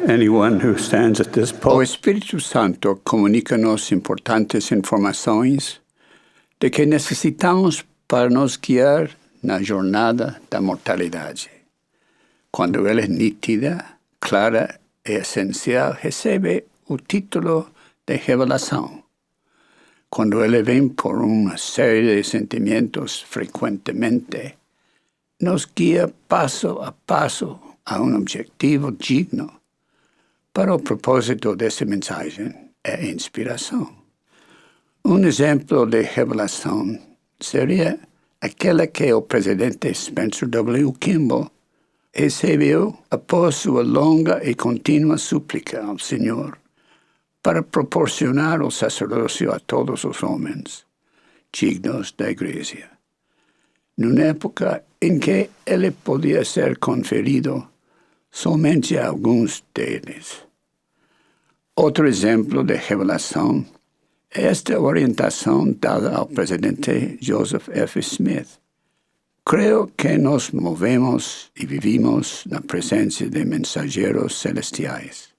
anyone who stands at this O pulpit Espírito Santo comunica-nos importantes informações de que necessitamos para nos guiar na jornada da mortalidade. Quando ela é nítida, clara e essencial, recebe o título de revelação. Quando ela vem por uma série de sentimentos frequentemente, nos guia passo a passo a um objetivo digno. Para o propósito dessa mensagem é inspiração. Um exemplo de revelação seria aquela que o presidente Spencer W. Kimball recebeu após sua longa e contínua súplica ao Senhor para proporcionar o sacerdócio a todos os homens dignos da Igreja, numa época em que ele podia ser conferido somente a alguns deles. Outro exemplo de revelação é esta orientação dada ao presidente Joseph F. Smith. Creio que nos movemos e vivimos na presença de mensageiros celestiais.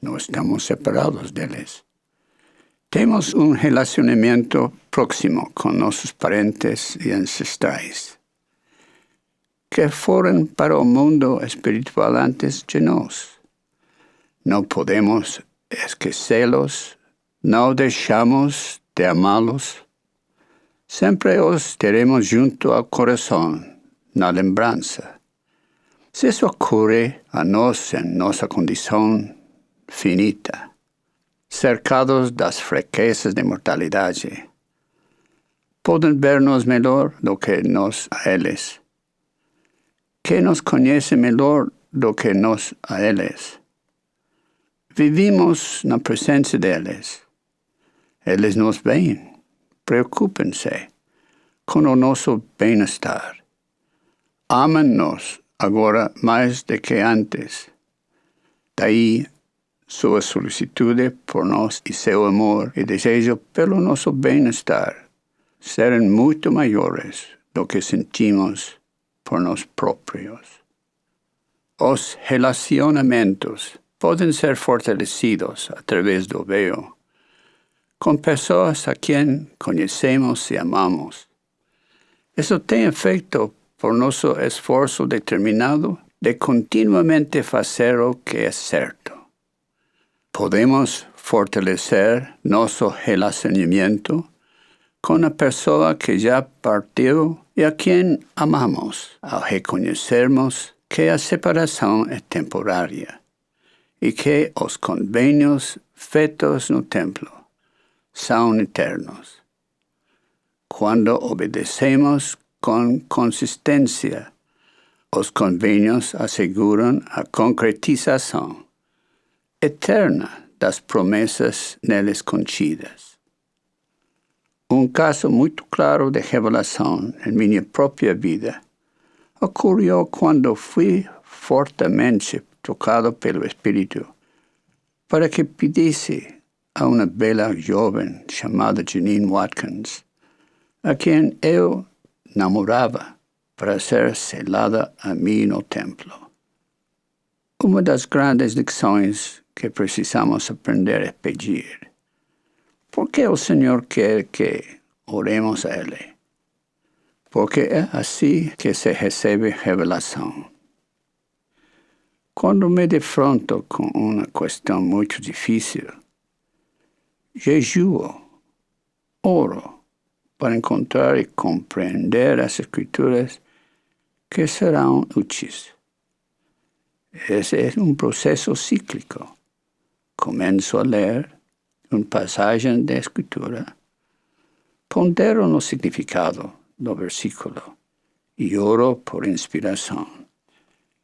Não estamos separados deles. Temos um relacionamento próximo com nossos parentes e ancestrais, que foram para o mundo espiritual antes de nós. Não podemos esquecê-los, não deixamos de amá-los. Sempre os teremos junto ao coração, na lembrança. Se isso ocorre a nós em nossa condição finita, cercados das fraquezas de mortalidade, podem ver-nos melhor do que nós a eles. Que nos conhece melhor do que nós a eles. Vivimos na presença deles. Eles nos veem, preocupam-se com o nosso bem-estar. Amam-nos agora mais do que antes. Daí sua solicitude por nós e seu amor e desejo pelo nosso bem-estar serem muito maiores do que sentimos por nós próprios. Os relacionamentos podem ser fortalecidos através do véu com pessoas a quem conhecemos e amamos. Isso tem efeito por nosso esforço determinado de continuamente fazer o que é certo. Podemos fortalecer nosso relacionamento com a pessoa que já partiu e a quem amamos, ao reconhecermos que a separação é temporária e que os convênios feitos no templo são eternos. Quando obedecemos com consistência, os convênios asseguram a concretização eterna das promessas neles contidas. Um caso muito claro de revelação em minha própria vida ocorreu quando fui fortemente tocado pelo Espírito para que pedisse a uma bela jovem chamada Janine Watkins, a quem eu namorava, para ser selada a mim no templo. Uma das grandes lições que precisamos aprender é pedir. Por que o Senhor quer que oremos a Ele? Porque é assim que se recebe revelação. Quando me defronto com uma questão muito difícil, jejuo, oro, para encontrar e compreender as Escrituras que serão úteis. Esse é um processo cíclico. Começo a ler uma passagem da Escritura, pondero no significado do versículo e oro por inspiração.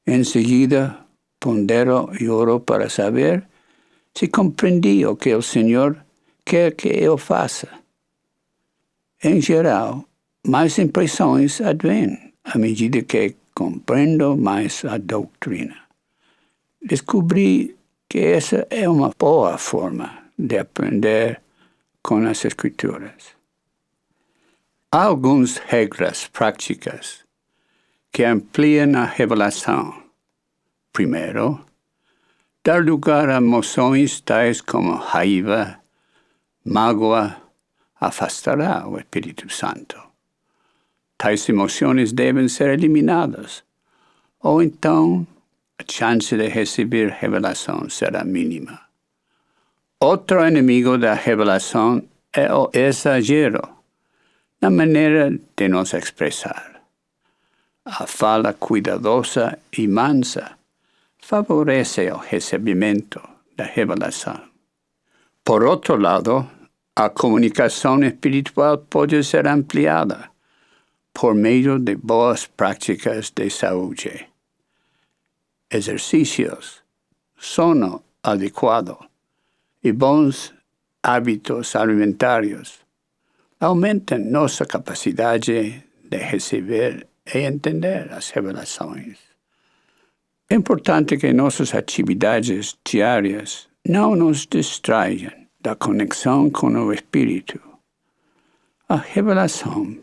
Em seguida, pondero e oro para saber se compreendi o que o Senhor quer que eu faça. Em geral, mais impressões advêm à medida que compreendo mais a doutrina. Descobri que essa é uma boa forma de aprender com as Escrituras. Há algumas regras práticas que ampliam a revelação. Primeiro, dar lugar a emoções tais como raiva, mágoa, afastará o Espírito Santo. Tais emoções devem ser eliminadas, ou então a chance de receber revelação será mínima. Outro inimigo da revelação é o exagero na maneira de nos expressar. A fala cuidadosa e mansa favorece o recebimento da revelação. Por outro lado, a comunicação espiritual pode ser ampliada por meio de boas práticas de saúde, exercícios, sono adequado e bons hábitos alimentares aumentam nossa capacidade de receber e entender as revelações. É importante que nossas atividades diárias não nos distraiam da conexão com o Espírito. A revelação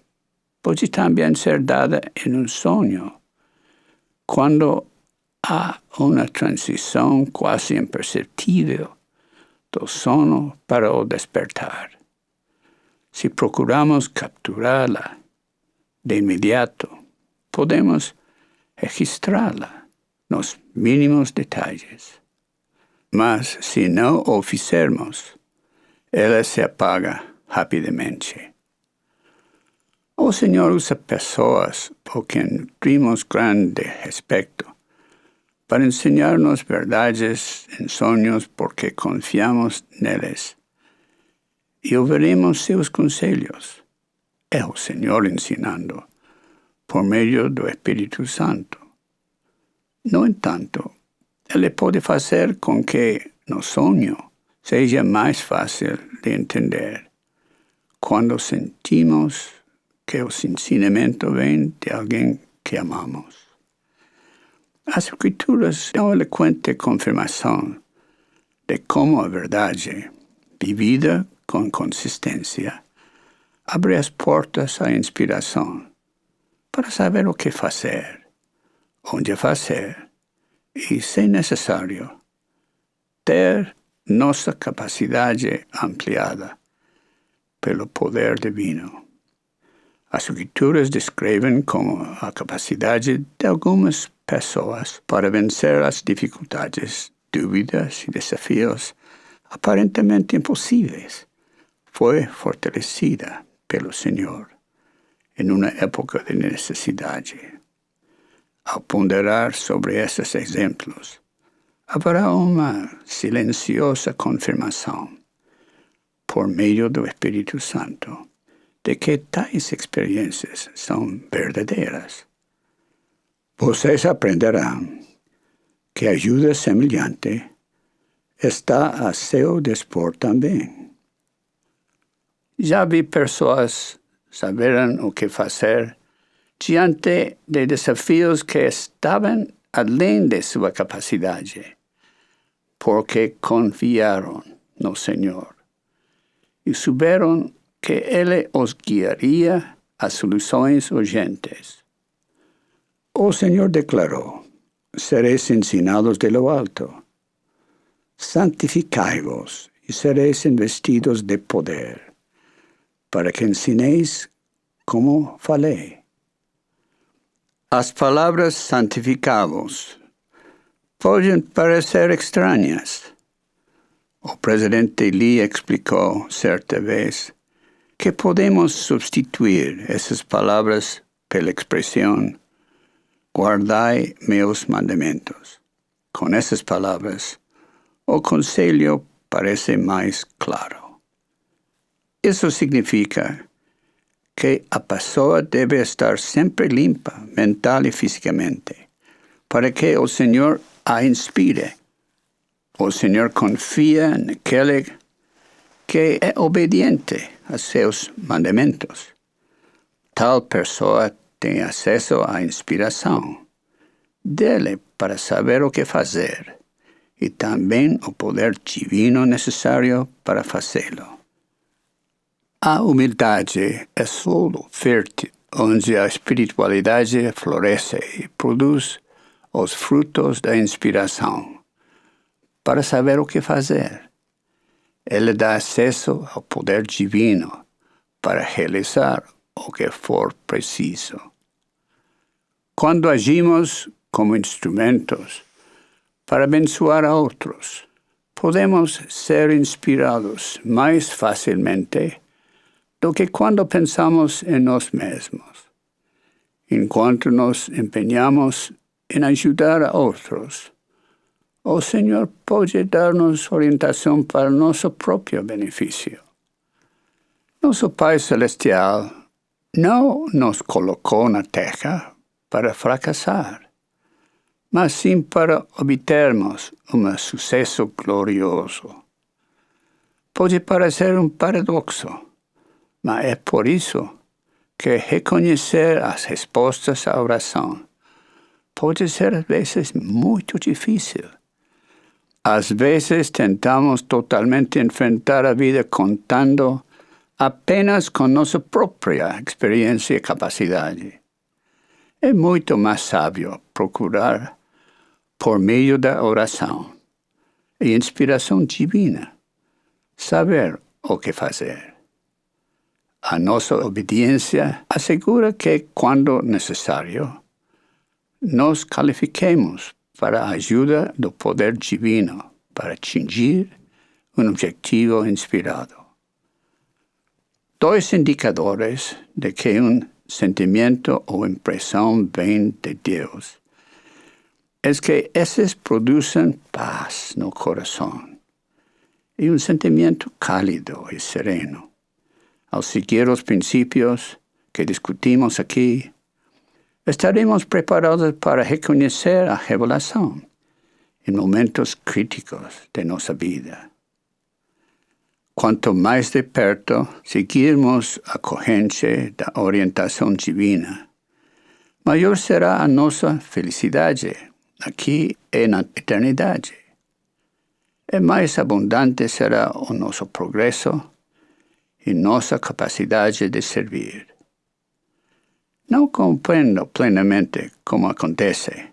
pode também ser dada em um sonho, quando há uma transição quase imperceptível do sono para o despertar. Se procuramos capturá-la de imediato, podemos registrá-la nos mínimos detalhes. Mas, se não o fizermos, ela se apaga rapidamente. O Senhor usa pessoas por quem nutrimos grande respeito para ensinar-nos verdades em sonhos porque confiamos neles e ouviremos seus conselhos. É o Senhor ensinando por meio do Espírito Santo. No entanto, Ele pode fazer com que, no sonho, seja mais fácil de entender quando sentimos que o ensinamento vem de alguém que amamos. As Escrituras dão eloquente confirmação de como a verdade, vivida com consistência, abre as portas à inspiração para saber o que fazer, onde fazer e, se necessário, ter nossa capacidade ampliada pelo poder divino. As Escrituras descrevem como a capacidade de algumas pessoas para vencer as dificuldades, dúvidas e desafios aparentemente impossíveis foi fortalecida pelo Senhor em uma época de necessidade. Ao ponderar sobre esses exemplos, haverá uma silenciosa confirmação, por meio do Espírito Santo, de que tais experiências são verdadeiras. Vocês aprenderão que ajuda semelhante está a seu dispor também. Já vi pessoas saberem o que fazer diante de desafios que estavam além de sua capacidade, porque confiaram no Senhor e souberam que Ele os guiaria a soluções urgentes. O Senhor declarou: sereis ensinados de lo alto. Santificai-vos e sereis investidos de poder, para que ensineis como falei. As palavras santificai-vos podem parecer estranhas. O presidente Lee explicou certa vez que podemos substituir essas palavras pela expressão guardai meus mandamentos. Com essas palavras, o conselho parece mais claro. Isso significa que a pessoa deve estar sempre limpa, mental e fisicamente, para que o Senhor a inspire. O Senhor confia naquele que é obediente a seus mandamentos. Tal pessoa tem acesso à inspiração dele para saber o que fazer e também o poder divino necessário para fazê-lo. A humildade é solo fértil, onde a espiritualidade floresce e produz os frutos da inspiração, para saber o que fazer. Ele dá acesso ao poder divino para realizar o que for preciso. Quando agimos como instrumentos para abençoar a outros, podemos ser inspirados mais facilmente do que quando pensamos em nós mesmos. Enquanto nos empenhamos em ajudar a outros, o Senhor pode dar-nos orientação para nosso próprio benefício. Nosso Pai Celestial não nos colocou na terra para fracassar, mas sim para obtermos um sucesso glorioso. Pode parecer um paradoxo, mas é por isso que reconhecer as respostas à oração pode ser às vezes muito difícil. Às vezes tentamos totalmente enfrentar a vida contando apenas com nossa própria experiência e capacidade. É muito mais sábio procurar, por meio da oração e inspiração divina, saber o que fazer. A nossa obediência assegura que, quando necessário, nos qualifiquemos para a ajuda do poder divino para atingir um objetivo inspirado. 2 indicadores de que um sentimento ou impressão vem de Deus é que esses produzem paz no coração e um sentimento cálido e sereno. Ao seguir os princípios que discutimos aqui, estaremos preparados para reconhecer a revelação em momentos críticos de nossa vida. Quanto mais de perto seguirmos a corrente da orientação divina, maior será a nossa felicidade aqui e na eternidade. E mais abundante será o nosso progresso e nossa capacidade de servir. Não compreendo plenamente como acontece,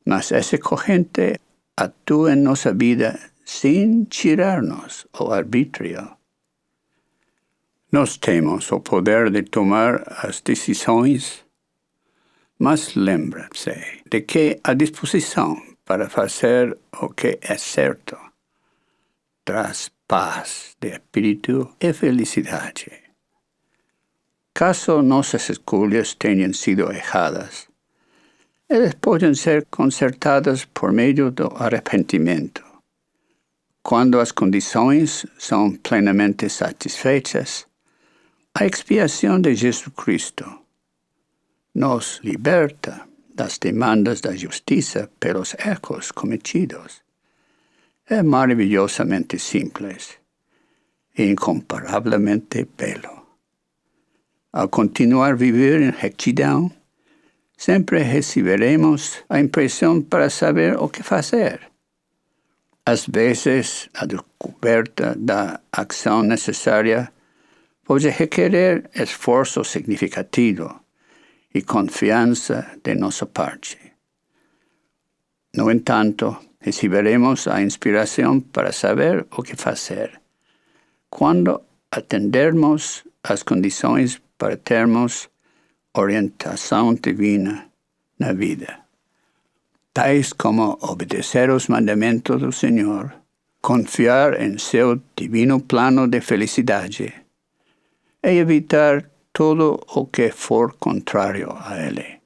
mas essa corrente atua em nossa vida sem tirar-nos o arbítrio. Nós temos o poder de tomar as decisões, mas lembre-se de que a disposição para fazer o que é certo traz paz de espírito e felicidade. Caso nossas escolhas tenham sido erradas, elas podem ser consertadas por meio do arrependimento. Quando as condições são plenamente satisfeitas, a expiação de Jesus Cristo nos liberta das demandas da justiça pelos erros cometidos. É maravilhosamente simples e incomparavelmente belo. Ao continuar a viver em retidão, sempre receberemos a impressão para saber o que fazer. Às vezes, a descoberta da ação necessária pode requerer esforço significativo e confiança de nossa parte. No entanto, receberemos a inspiração para saber o que fazer quando atendermos às condições para termos orientação divina na vida, tais como obedecer os mandamentos do Senhor, confiar em seu divino plano de felicidade e evitar todo o que for contrário a ele.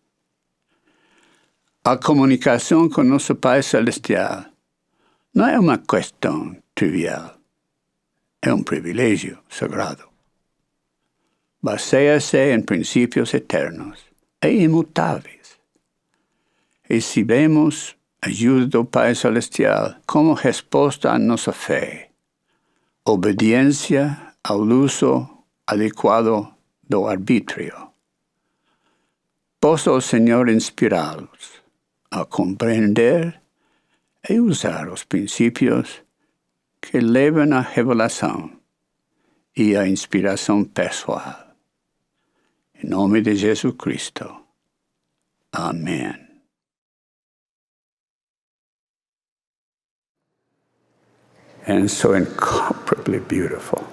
A comunicação com nosso Pai Celestial não é uma questão trivial, é um privilégio sagrado. Baseia-se em princípios eternos e imutáveis. Recebemos ajuda do Pai Celestial como resposta à nossa fé, obediência ao uso adequado do arbítrio. Possa o Senhor inspirá-los a compreender e usar os princípios que levam à revelação e à inspiração pessoal. Em nome de Jesus Cristo. Amém. and so incomparably beautiful.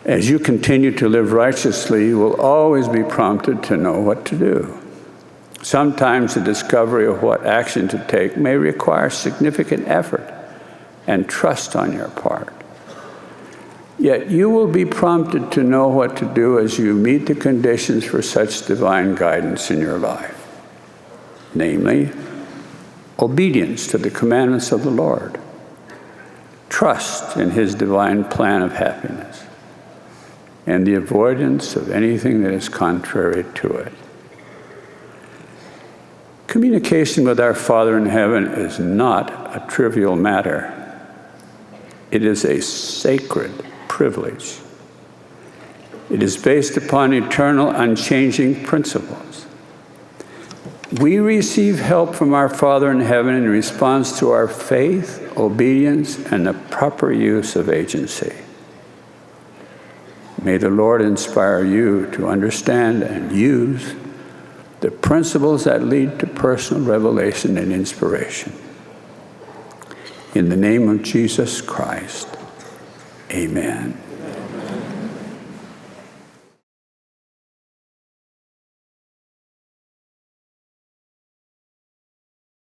As you continue to live righteously, you will always be prompted to know what to do. Sometimes the discovery of what action to take may require significant effort and trust on your part. Yet you will be prompted to know what to do as you meet the conditions for such divine guidance in your life. Namely, obedience to the commandments of the Lord, trust in His divine plan of happiness, and the avoidance of anything that is contrary to it. Communication with our Father in heaven is not a trivial matter. It is a sacred privilege. It is based upon eternal, unchanging principles. We receive help from our Father in heaven in response to our faith, obedience, and the proper use of agency. May the Lord inspire you to understand and use the principles that lead to personal revelation and inspiration. In the name of Jesus Christ, amen.